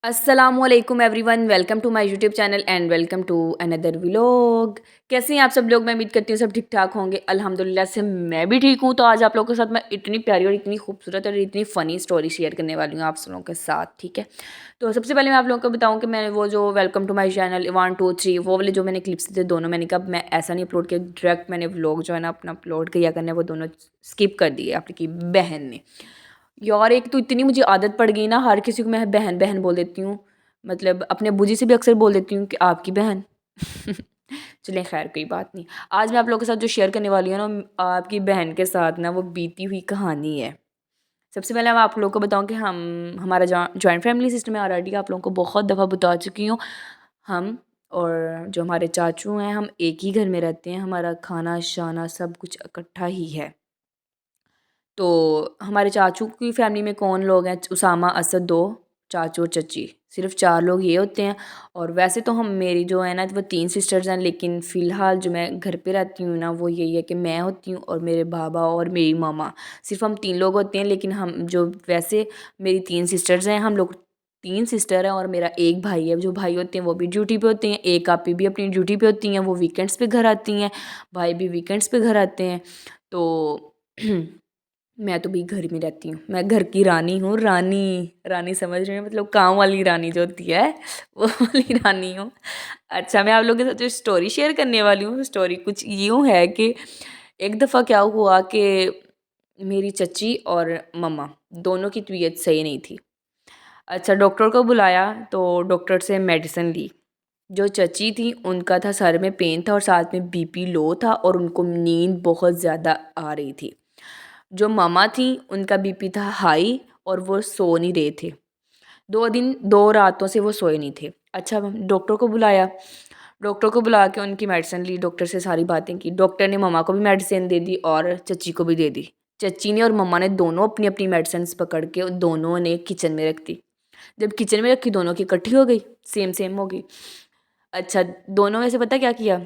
Aslam everyone, welcome to my YouTube channel and welcome to another vlog. कैसे हैं आप सब लोग? मैं उम्मीद करती हूँ सब ठीक ठाक होंगे। अल्हम्दुलिल्लाह से मैं भी ठीक हूँ। तो आज आप लोगों के साथ मैं इतनी प्यारी और इतनी खूबसूरत और इतनी फ़नी स्टोरी शेयर करने वाली हूँ आप सब लोगों के साथ, ठीक है। तो सबसे पहले मैं आप लोगों को बताऊँ कि मैंने वो जो वेलकम टू माई चैनल 1 2 3 वो वाले जो मैंने क्लिप्स थे दोनों, मैंने कहा मैं ऐसा नहीं अपलोड किया, डायरेक्ट मैंने व्लॉग जो है ना अपना अपलोड किया करने, वो दोनों स्किप कर दिए आपकी बहन ने। यार एक तो इतनी मुझे आदत पड़ गई ना, हर किसी को मैं बहन बहन बोल देती हूँ। मतलब अपने अब्बू जी से भी अक्सर बोल देती हूँ कि आपकी बहन। चलें खैर कोई बात नहीं। आज मैं आप लोगों के साथ जो शेयर करने वाली हूँ ना आपकी बहन के साथ ना, वो बीती हुई कहानी है। सबसे पहले मैं आप लोगों को बताऊँ कि हमारा जॉइंट फैमिली सिस्टम है। ऑलरेडी आप लोगों को बहुत दफ़ा बता चुकी हूँ। हम और जो हमारे चाचू हैं, हम एक ही घर में रहते हैं। हमारा खाना शाना सब कुछ इकट्ठा ही है। तो हमारे चाचू की फैमिली में कौन लोग हैं? उसामा, असद 2 चाचू और चची, सिर्फ 4 लोग ये होते हैं। और वैसे तो हम मेरी जो है ना वो 3 सिस्टर्स हैं, लेकिन फ़िलहाल जो मैं घर पे रहती हूँ ना वो यही है कि मैं होती हूँ और मेरे बाबा और मेरी मामा। सिर्फ हम 3 लोग होते हैं। लेकिन हम जो वैसे मेरी 3 सिस्टर्स हैं, हम लोग 3 सिस्टर हैं और मेरा एक भाई है। जो भाई होते हैं वो भी ड्यूटी पे होते हैं। एक आपी भी अपनी ड्यूटी पे होती हैं, वो वीकेंड्स पे घर आती हैं। भाई भी वीकेंड्स पे घर आते हैं। तो मैं तो भी घर में रहती हूँ। मैं घर की रानी हूँ, रानी, रानी समझ रहे हैं, मतलब काम वाली रानी जो होती है वो वाली रानी हूँ। अच्छा, मैं आप लोगों के साथ जो स्टोरी शेयर करने वाली हूँ, स्टोरी कुछ यूँ है कि एक दफ़ा क्या हुआ कि मेरी चची और मम्मा दोनों की तबीयत सही नहीं थी। अच्छा, डॉक्टर को बुलाया तो डॉक्टर से मेडिसिन ली। जो चची थी उनका था सर में पेन था और साथ में बीपी लो था और उनको नींद बहुत ज़्यादा आ रही थी। जो मामा थी उनका बीपी था हाई और वो सो नहीं रहे थे। 2 दिन 2 रातों से वो सोए नहीं थे। अच्छा, डॉक्टर को बुलाया। डॉक्टर को बुला के उनकी मेडिसिन ली, डॉक्टर से सारी बातें की। डॉक्टर ने मम्मा को भी मेडिसिन दे दी और चची को भी दे दी। चची ने और मम्मा ने दोनों अपनी-अपनी मेडिसिन्स पकड़ के दोनों ने किचन में रख दी। जब किचन में रखी दोनों की इकट्ठी हो गई, सेम-सेम हो गई। अच्छा, दोनों में से पता क्या किया?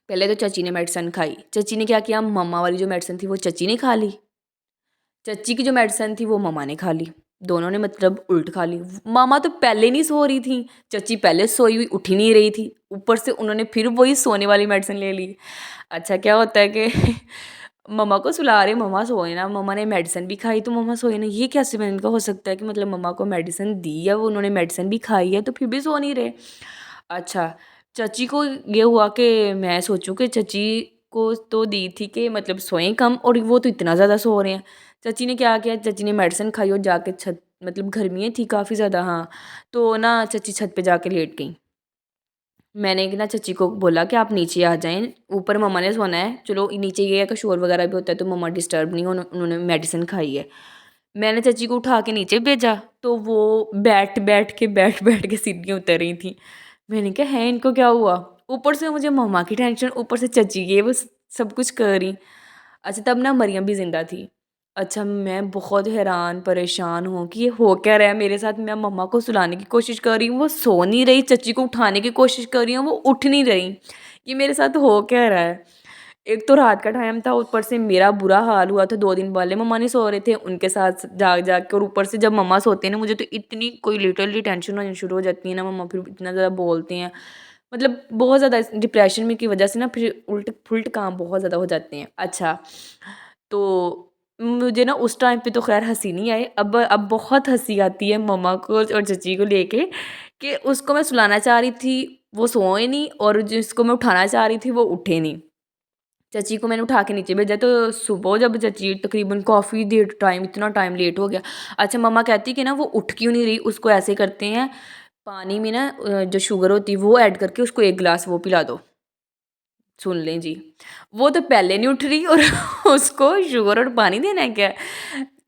पहले तो चची ने मेडिसिन खाई। चची ने क्या किया, मम्मा वाली जो मेडिसिन थी वो चची ने खा ली। चची की जो मेडिसिन थी वो मम्मा ने खा ली। दोनों ने मतलब उल्ट खा ली। मामा तो पहले नहीं सो रही थी, चची पहले सोई हुई उठ ही नहीं रही थी। ऊपर से उन्होंने फिर वही सोने वाली मेडिसिन ले ली। अच्छा, क्या होता है कि मम्मा को सुला रहे, मम्मा सोए ना, मम्मा ने मेडिसिन भी खाई तो मम्मा सोए ना। ये कैसे मैंने कहा हो सकता है कि मतलब मम्मा को मेडिसिन दी है, वो उन्होंने मेडिसिन भी खाई है तो फिर भी सो नहीं रहे। अच्छा, चची को ये हुआ कि मैं सोचूं कि चची को तो दी थी कि मतलब सोएं कम और वो तो इतना ज़्यादा सो रहे हैं। चाची ने क्या किया, चाची ने मेडिसिन खाई और जाके छत, मतलब गर्मियाँ थी काफ़ी ज़्यादा, हाँ, तो ना चाची छत पे जाके लेट गई। मैंने ना चाची को बोला कि आप नीचे आ जाएँ, ऊपर मम्मा ने सोना है। चलो नीचे ये है कि शोर वगैरह भी होता है तो मम्मा डिस्टर्ब नहीं हो, उन्होंने मेडिसिन खाई है। मैंने चाची को उठा के नीचे भेजा तो वो बैठ बैठ के सीढ़ियाँ उतर रही थी। मैंने कहा है इनको क्या हुआ? ऊपर से मुझे मम्मा की टेंशन, ऊपर से चाची की, ये वो सब कुछ कर रही। अच्छा, तब ना मरियम भी ज़िंदा थी। अच्छा, मैं बहुत हैरान परेशान हूँ कि ये हो क्या रहा है मेरे साथ। मैं मम्मा को सुलाने की कोशिश कर रही हूँ, वो सो नहीं रही, चाची को उठाने की कोशिश कर रही हूँ, वो उठ नहीं रही। ये मेरे साथ हो क्या रहा है? एक तो रात का टाइम था, ऊपर से मेरा बुरा हाल हुआ था। 2 दिन पहले मम्मा नहीं सो रहे थे, उनके साथ जाग-जाग के, और ऊपर से जब मम्मा सोते हैं ना मुझे तो इतनी कोई लिटरली टेंशन होनी शुरू हो जाती है ना, मम्मा फिर इतना ज़्यादा बोलते हैं। मतलब बहुत ज़्यादा डिप्रेशन में की वजह से ना फिर उल्ट-पुल्ट काम बहुत ज़्यादा हो जाते हैं। अच्छा, तो मुझे ना उस टाइम पे तो ख़ैर हँसी नहीं आई, अब बहुत हँसी आती है मम्मा को और चाची को लेके कि उसको मैं सुलाना चाह रही थी, वो सोए नहीं, और जिसको मैं उठाना चाह रही थी वो उठे नहीं। चाची को मैंने उठा के नीचे भेजा तो सुबह जब चाची तकरीबन काफ़ी देर टाइम, इतना टाइम लेट हो गया। अच्छा, मम्मा कहती कि ना वो उठ क्यों नहीं रही, उसको ऐसे करते हैं, पानी में ना जो शुगर होती है वो ऐड करके उसको 1 गिलास वो पिला दो। सुन लें जी, वो तो पहले नहीं उठ रही और उसको शुगर और पानी देना है क्या?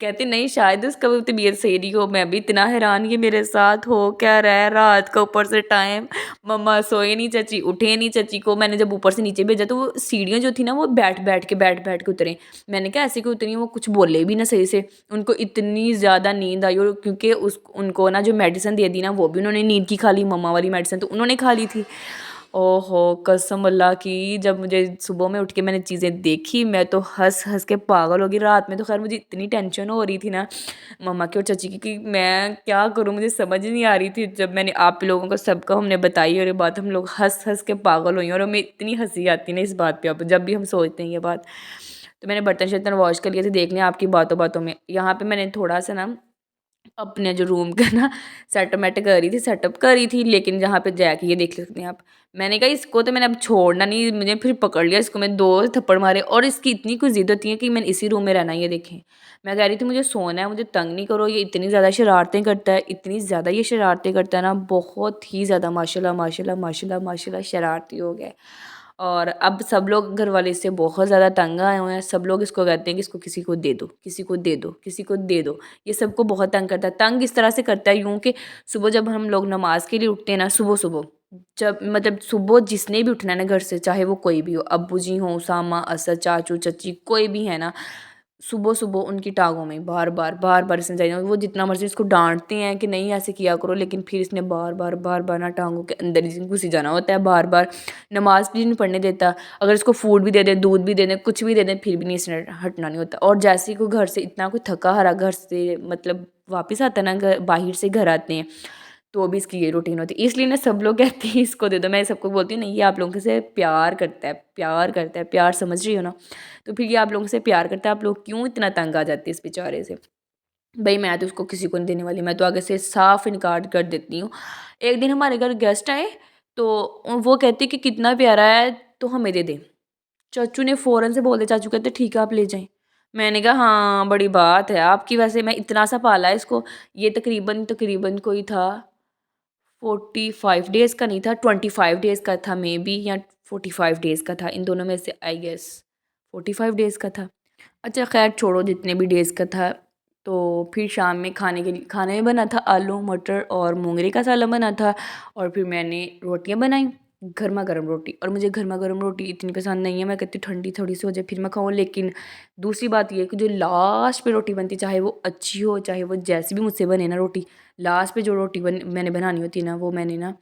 कहते नहीं, शायद उसका वो तबीयत सही नहीं हो। मैं भी इतना हैरान, ये मेरे साथ हो क्या रहा है रात का, ऊपर से टाइम, मम्मा सोए नहीं, चाची उठे नहीं। चाची को मैंने जब ऊपर से नीचे भेजा तो वो सीढ़ियाँ जो थी ना वो बैठ बैठ के उतरे। मैंने कहा ऐसे क्यों उतरी, वो कुछ बोले भी ना सही से। उनको इतनी ज़्यादा नींद आई और क्योंकि उस उनको ना जो मेडिसिन दे दी ना वो भी उन्होंने नींद की खा ली, मम्मा वाली मेडिसिन तो उन्होंने खा ली थी। ओहो! कसम अल्लाह की, जब मुझे सुबह में उठ के मैंने चीज़ें देखी, मैं तो हँस-हँस के पागल हो गई। रात में तो ख़ैर मुझे इतनी टेंशन हो रही थी ना मम्मा की और चाची की कि मैं क्या करूँ, मुझे समझ ही नहीं आ रही थी। जब मैंने आप लोगों को सबको हमने बताई और ये बात, हम लोग हँस-हँस के पागल हुई और हमें इतनी हँसी आती है ना इस बात पे अब जब भी हम सोचते हैं ये बात। तो मैंने बर्तन-शर्तन वॉश कर लिए थे, देख लिया आपकी बातों-बातों में। यहाँ पे मैंने थोड़ा-सा ना अपने जो रूम का ना सेटअप करी थी, लेकिन जहाँ पे जाके ये देख सकते हैं आप। मैंने कहा इसको तो मैंने अब छोड़ना नहीं, मुझे फिर पकड़ लिया इसको, मैं 2 थप्पड़ मारे और इसकी इतनी कुछ ज़िद होती है कि मैंने इसी रूम में रहना है, ये देखें। मैं कह रही थी मुझे सोना है, मुझे तंग नहीं करो, ये इतनी ज़्यादा शरारतें करता है, इतनी ज़्यादा ये शरारतें करता है ना, बहुत ही ज़्यादा माशाल्लाह, माशाल्लाह, माशाल्लाह, माशाल्लाह शरारती हो गया है। और अब सब लोग घर वाले इससे बहुत ज़्यादा तंग आए हुए हैं, सब लोग इसको कहते हैं कि इसको किसी को दे दो, किसी को दे दो, किसी को दे दो। ये सबको बहुत तंग करता है। तंग इस तरह से करता है यूँ कि सुबह जब हम लोग नमाज़ के लिए उठते हैं ना, सुबह-सुबह, जब मतलब सुबह जिसने भी उठना है ना घर से, चाहे वो कोई भी हो, अब्बू जी हों, उसामा, असद, चाचू, चाची, कोई भी है ना, सुबह-सुबह उनकी टाँगों में बार-बार, बार-बार इसने जाना। वो जितना मर्ज़ी इसको डाँटते हैं कि नहीं ऐसे किया करो, लेकिन फिर इसने बार-बार, बार-बार ना टाँगों के अंदर ही घुस ही जाना होता है बार-बार। नमाज़ भी नहीं पढ़ने देता। अगर इसको फूड भी दे दें, दूध भी दे दें, कुछ भी दे दें, फिर भी नहीं इसने हटना नहीं होता। और जैसे ही कोई घर से इतना कोई थका-हारा घर से मतलब वापस आता है ना, बाहर से घर आते हैं, तो भी इसकी ये रूटीन होती है। इसलिए ना सब लोग कहते हैं इसको दे दो। मैं सबको बोलती हूँ नहीं, ये आप लोगों से प्यार करता है, प्यार करता है, प्यार समझ रही हो ना? तो फिर ये आप लोगों से प्यार करता है, आप लोग क्यों इतना तंग आ जाते हैं इस बेचारे से? भई मैं तो उसको किसी को नहीं देने वाली, मैं तो आगे से साफ़ इनकार कर देती हूँ। एक दिन हमारे घर गेस्ट आए, तो वो कहते कि कितना प्यारा है, तो हमें दे दे। चाचू ने फ़ौरन से बोल दिया, चाचू कहते ठीक है आप ले जाएँ। मैंने कहा हाँ, बड़ी बात है आपकी, वैसे मैं इतना सा पाला है इसको, ये तकरीबन तकरीबन कोई था 45 डेज़ का नहीं था, 25 डेज़ का था मेबी, या 45 डेज़ का था, इन दोनों में से आई गेस 45 डेज़ का था। अच्छा ख़ैर छोड़ो, जितने भी डेज़ का था। तो फिर शाम में खाने के लिए, खाने में बना था आलू मटर और मूंगरे का सालन बना था, और फिर मैंने रोटियां बनाई, गर्मा गर्म रोटी। और मुझे गर्मा गर्म रोटी इतनी पसंद नहीं है, मैं कहती ठंडी थोड़ी सी हो जाए फिर मैं खाऊं। लेकिन दूसरी बात ये है कि जो लास्ट पे रोटी बनती, चाहे वो अच्छी हो चाहे वो जैसी भी मुझसे बने ना रोटी, लास्ट पे जो रोटी मैंने बनानी होती है ना, वो मैंने ना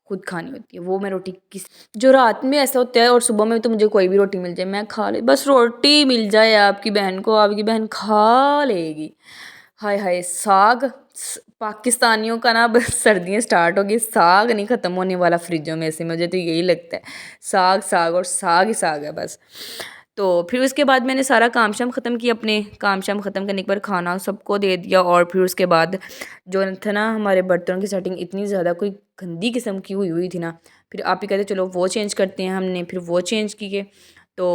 खुद खानी होती है। वो मैं रोटी किस, जो रात में ऐसा होता है और सुबह में तो मुझे कोई भी रोटी मिल जाए मैं खा ले, बस रोटी मिल जाए आपकी बहन को, आपकी बहन खा लेगी। हाय हाय साग, पाकिस्तानियों का ना बस सर्दियाँ स्टार्ट हो गई, साग नहीं ख़त्म होने वाला फ्रिजों में से, मुझे तो यही लगता है। साग साग और साग ही साग है बस। तो फिर उसके बाद मैंने सारा काम शाम ख़त्म किया, अपने काम शाम ख़त्म करने के बाद खाना सबको दे दिया। और फिर उसके बाद जो था ना, हमारे बर्तनों की सेटिंग इतनी ज़्यादा कोई गंदी किस्म की हुई हुई थी ना, फिर आप ही कहते चलो वो चेंज करते हैं, हमने फिर वो चेंज किए। तो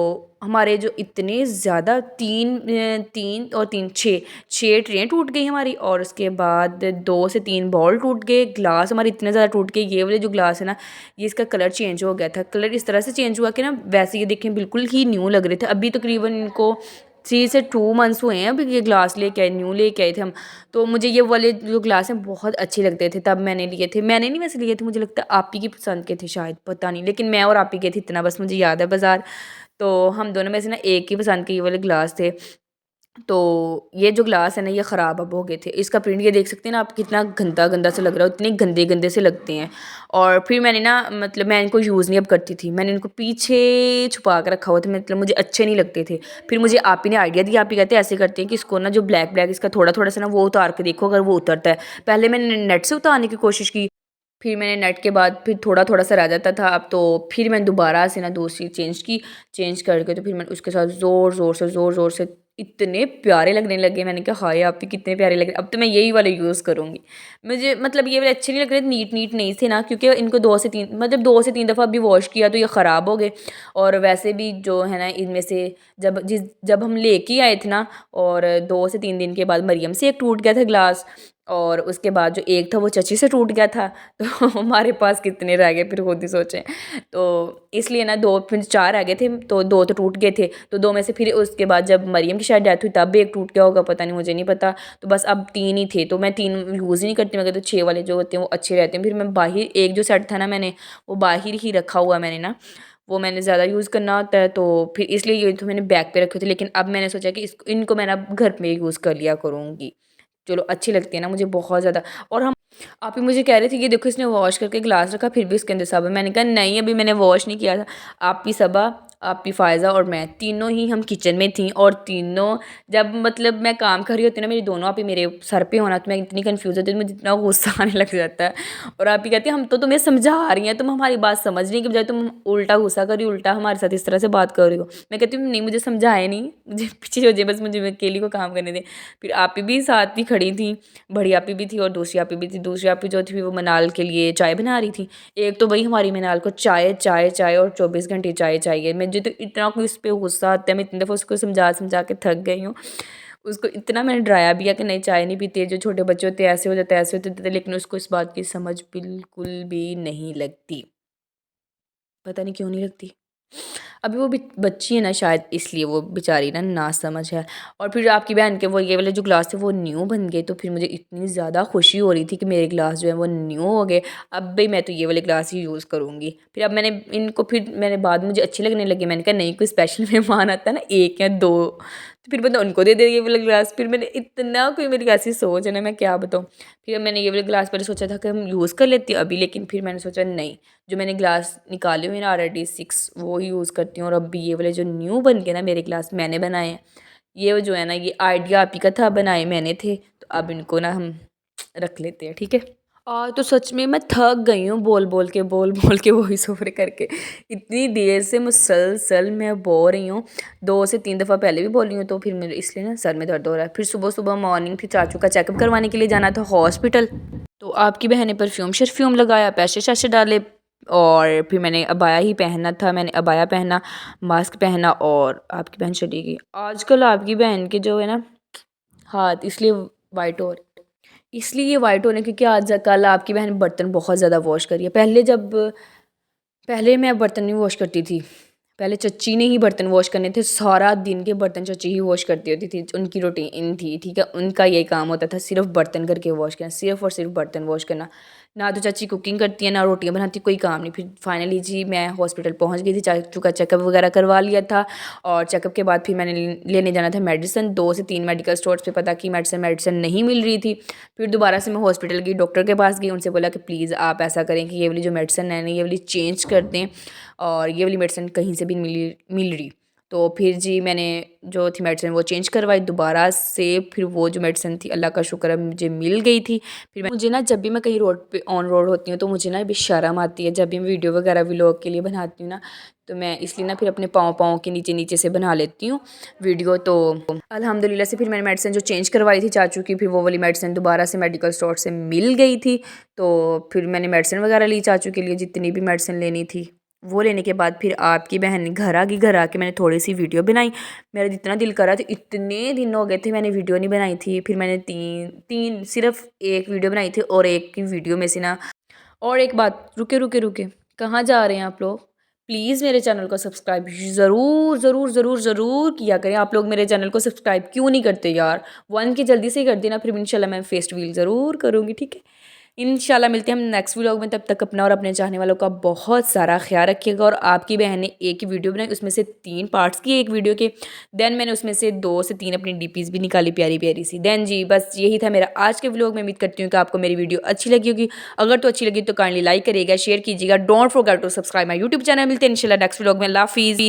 हमारे जो इतने ज़्यादा 3 और 3 6 ट्रेन टूट गई हमारी, और उसके बाद 2 से 3 बॉल टूट गए, ग्लास हमारे इतने ज़्यादा टूट गए। ये वाले जो ग्लास है ना, ये इसका कलर चेंज हो गया था, कलर इस तरह से चेंज हुआ कि ना वैसे ये देखें बिल्कुल ही न्यू लग रहे थे। अभी तकरीबन इनको 3 से 2 मंथ्स हुए हैं, अभी ये ग्लास लेके आए, न्यू लेके आए थे हम। तो मुझे ये वाले जो ग्लास हैं बहुत अच्छे लगते थे, तब मैंने लिए थे। मैंने नहीं वैसे लिए थे, मुझे लगता है आप ही की पसंद के थे शायद, पता नहीं, लेकिन मैं और आप ही के थे, इतना बस मुझे याद है बाज़ार। तो हम दोनों में से ना एक ही पसंद के ये वाले ग्लास थे। तो ये जो ग्लास है ना, ये ख़राब अब हो गए थे। इसका प्रिंट ये देख सकते हैं ना आप, कितना गंदा-गंदा सा लग रहा है, इतने गंदे-गंदे से लगते हैं। और फिर मैंने ना मतलब मैं इनको यूज़ नहीं अब करती थी, मैंने इनको पीछे छुपा के रखा हुआ था, मतलब मुझे अच्छे नहीं लगते थे। फिर मुझे आप ही ने आइडिया दिया, आप ही कहते हैं ऐसे करते हैं कि इसको ना जो ब्लैक-ब्लैक इसका थोड़ा-थोड़ा सा ना वो उतार के देखो अगर वो उतरता है। पहले मैंने नेट से उतारने की कोशिश की, फिर मैंने नेट के बाद फिर थोड़ा-थोड़ा सा रह जाता था, अब तो फिर मैंने दोबारा से ना दूसरी चेंज की। चेंज करके तो फिर मैंने उसके साथ ज़ोर-ज़ोर से इतने प्यारे लगने लगे, मैंने कहा हाय आप भी कितने प्यारे लग रहे, अब तो मैं यही वाले यूज़ करूँगी। मुझे मतलब ये वाले अच्छे नहीं लग रहे, नीट नहीं थे ना, क्योंकि इनको 2 से 3 दफ़ा अभी वॉश किया तो ये ख़राब हो गए। और वैसे भी जो है ना इनमें से जब हम लेके आए थे ना, और 2 से 3 दिन के बाद मरियम से एक टूट गया था ग्लास, और उसके बाद जो एक था वो चाची से टूट गया था। तो हमारे पास कितने रह गए फिर खुद ही सोचें। तो इसलिए ना 2 फिर 4 रह गए थे, तो 2 तो टूट गए थे। तो 2 में से फिर उसके बाद जब मरियम की शायद डेथ हुई तब भी एक टूट गया होगा, पता नहीं, मुझे नहीं पता। तो बस अब 3 ही थे, तो मैं 3 यूज़ ही नहीं करती, मैं कहती हूँ 6 वाले जो होते हैं वो अच्छे रहते हैं। फिर मैं बाहर एक जो सेट था ना, मैंने वो बाहर ही रखा हुआ, मैंने ना वो मैंने ज़्यादा यूज़ करना होता है, तो फिर इसलिए ये तो मैंने बैग पे रखे थे। लेकिन अब मैंने सोचा कि इनको मैं ना घर में यूज़ कर लिया करूँगी। चलो अच्छी लगती है ना मुझे बहुत ज़्यादा। और हम आप ही मुझे कह रहे थे कि देखो इसने वॉश करके ग्लास रखा फिर भी इसके अंदर सब है। मैंने कहा नहीं अभी मैंने वॉश नहीं किया था। आप ही सबा, आप ही फ़ायज़ा और मैं तीनों ही हम किचन में थी और तीनों जब मतलब मैं काम कर रही होती ना मेरी दोनों आप ही मेरे सर पे होना तो मैं इतनी कन्फ्यूज़ होती हूँ मुझे इतना गुस्सा आने लग जाता है। और आप ही कहती हैं हम तो तुम्हें समझा रही हैं तुम हमारी बात समझने की बजाय तुम उल्टा गुस्सा कर रही हो, उल्टा हमारे साथ इस तरह से बात कर रही हो। मैं कहती हूँ नहीं मुझे समझाया नहीं, मुझे पीछे हो जाए बस मुझे अकेली को काम करने दें। फिर आप ही भी साथ ही खड़ी थी, बड़ी आपी भी थी और दूसरी आपी भी थी। दूसरी आपी जो थी वो मनाल के लिए चाय बना रही थी। एक तो भाई हमारी मनाल को चाय चाय चाय और 24 घंटे चाय चाहिए। मुझे तो इतना कोई उस पे गुस्सा आता है, मैं इतनी दफ़ा उसको समझा समझा के थक गई हूँ। उसको इतना मैंने डराया भी है कि नहीं चाय नहीं पीती है, जो छोटे बच्चे होते हैं ऐसे हो जाते हैं ऐसे होते थे, लेकिन उसको इस बात की समझ बिल्कुल भी नहीं लगती। पता नहीं क्यों नहीं लगती। अभी वो बच्ची है ना शायद इसलिए वो बेचारी ना नासमझ है। और फिर आपकी बहन के वो ये वाले जो ग्लास थे वो न्यू बन गए तो फिर मुझे इतनी ज़्यादा खुशी हो रही थी कि मेरे ग्लास जो है वो न्यू हो गए। अब भाई मैं तो ये वाले ग्लास ही यूज़ करूँगी। फिर अब मैंने इनको फिर मैंने बाद में मुझे अच्छे लगने लगे। मैंने कहा नहीं कोई स्पेशल मेहमान आता है ना 1 या 2 तो फिर मैं उनको दे दे ये वाला ग्लास। फिर मैंने इतना कोई मेरी ऐसी सोच है ना मैं क्या बताऊँ। फिर मैंने ये वाले ग्लास पहले सोचा था कि हम यूज़ कर लेती हूँ अभी, लेकिन फिर मैंने सोचा नहीं, जो मैंने ग्लास निकाले हुए ना ऑलरेडी 6 वो ही यूज़ करती हूँ। और अब भी ये वाले जो न्यू बन के ना मेरे ग्लास मैंने बनाए हैं, ये जो है ना ये आइडिया आप ही का था, बनाए मैंने थे। तो अब इनको ना हम रख लेते हैं, ठीक है। और तो सच में मैं थक गई हूँ बोल बोल के वॉइस ओवर करके। इतनी देर से मुसलसल मैं बोल रही हूँ, 2 से 3 दफ़ा पहले भी बोल रही हूँ तो फिर मेरे इसलिए ना सर में दर्द हो रहा है। फिर सुबह सुबह मॉर्निंग फिर चाचू का चेकअप करवाने के लिए जाना था हॉस्पिटल। तो आपकी बहन ने परफ्यूम शरफ्यूम लगाया, पैसे शैसे डाले और फिर मैंने अबाया ही पहनना था। मैंने अबाया पहना, मास्क पहना और आपकी बहन चली गई। आजकल आपकी बहन के जो है ना हाथ इसलिए वाइट हो रहे, इसलिए ये वाइट होने क्योंकि आज कल आपकी बहन बर्तन बहुत ज़्यादा वॉश करी है। पहले मैं बर्तन नहीं वॉश करती थी। पहले चच्ची ने ही बर्तन वॉश करने थे, सारा दिन के बर्तन चच्ची ही वॉश करती होती थी। उनकी रूटीन थी, ठीक है, उनका यही काम होता था सिर्फ बर्तन करके वॉश करना, सिर्फ और सिर्फ बर्तन वॉश करना। ना तो चाची कुकिंग करती है ना रोटियां बनाती, कोई काम नहीं। फिर फाइनली जी मैं हॉस्पिटल पहुंच गई थी, चाचू का चेकअप वगैरह करवा लिया था। और चेकअप के बाद फिर मैंने लेने जाना था मेडिसिन। 2 से 3 मेडिकल स्टोर्स पे पता की मेडिसिन नहीं मिल रही थी। फिर दोबारा से मैं हॉस्पिटल गई, डॉक्टर के पास गई, उनसे बोला कि प्लीज़ आप ऐसा करें कि ये वाली जो मेडिसिन है ना ये वाली चेंज कर दें और ये वाली मेडिसिन कहीं से भी मिल रही। तो फिर जी मैंने जो थी मेडिसिन वो चेंज करवाई दोबारा से। फिर वो जो मेडिसिन थी अल्लाह का शुक्र है मुझे मिल गई थी। फिर मुझे ना जब भी मैं कहीं रोड पे ऑन रोड होती हूँ तो मुझे ना बेशर्म आती है जब भी मैं वीडियो वगैरह व्लॉग के लिए बनाती हूँ ना, तो मैं इसलिए ना फिर अपने पाँव पाँव के नीचे नीचे से बना लेती हूँ वीडियो। तो अल्हम्दुलिल्लाह से फिर मैंने मेडिसिन जो चेंज करवाई थी चाचू की, फिर वो वाली मेडिसिन दोबारा से मेडिकल स्टोर से मिल गई थी। तो फिर मैंने मेडिसिन वगैरह ली चाचू के लिए जितनी भी मेडिसिन लेनी थी। वो लेने के बाद फिर आपकी बहन घर आ गई, घर आके मैंने थोड़ी सी वीडियो बनाई। मेरा जितना दिल करा था, इतने दिन हो गए थे मैंने वीडियो नहीं बनाई थी। फिर मैंने तीन तीन सिर्फ एक वीडियो बनाई थी और एक की वीडियो में से ना, और एक बात, रुके रुके रुके, कहाँ जा रहे हैं आप लोग। प्लीज़ मेरे चैनल को सब्सक्राइब ज़रूर ज़रूर ज़रूर ज़रूर किया करें। आप लोग मेरे चैनल को सब्सक्राइब क्यों नहीं करते यार, 1 की जल्दी से ही कर देना, फिर इंशाल्लाह मैं फेस रिवील ज़रूर करूँगी, ठीक है। इंशाल्लाह मिलते हैं हम नेक्स्ट व्लॉग में, तब तक अपना और अपने चाहने वालों का बहुत सारा ख्याल रखिएगा। और आपकी बहन ने एक ही वीडियो बनाई, उसमें से 3 पार्ट्स की एक वीडियो के। देन मैंने उसमें से 2 से 3 अपनी डीपीज़ भी निकाली प्यारी प्यारी सी। देन जी बस यही था मेरा आज के व्लॉग में। उम्मीद करती हूँ कि आपको मेरी वीडियो अच्छी लगी होगी। अगर तो अच्छी लगी तो काइंडली लाइक करिएगा, शेयर कीजिएगा। Don't forget to subscribe my YouTube channel. मिलते हैं इंशाल्लाह नेक्स्ट व्लॉग में। अल्लाह हाफिज़।